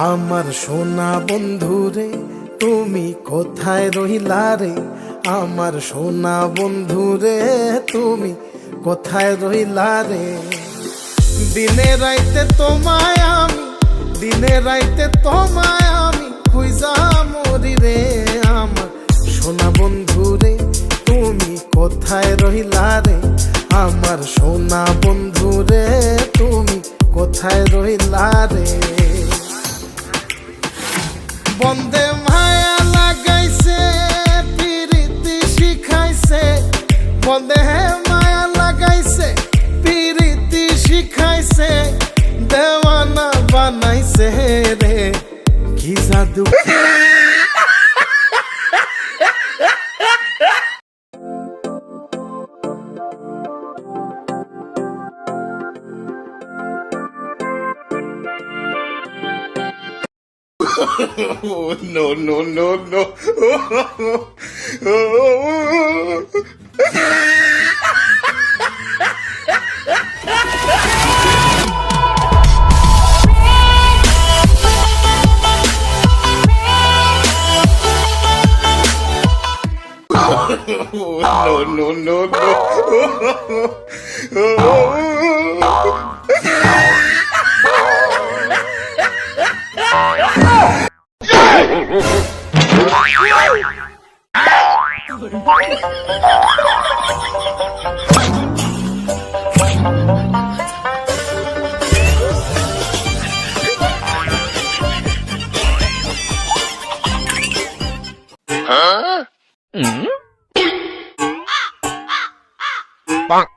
আমার সোনা বন্ধু রে তুমি কোথায় রহিলা রে, আমার সোনা বন্ধু রে তুমি কোথায় রহিলা রে। দিনে রাইতে তোমায় আমি, দিনে রাইতে তোমায় আমি খুঁজা মরি রে। আমার সোনা বন্ধু রে তুমি কোথায় রহিলা রে, আমার সোনা বন্ধু রে তুমি কোথায় রহিলা রে। বন্দে মায়া লাগাইছে পিরিতি শিখাইছে, বন্দে মায়া লাগাইছে পিরিতি শিখাইছে, দেওয়ানা বানাইছে রে কি জাদু। Oh, no, no, no, no. Oh, no, no, no, no. Bonk.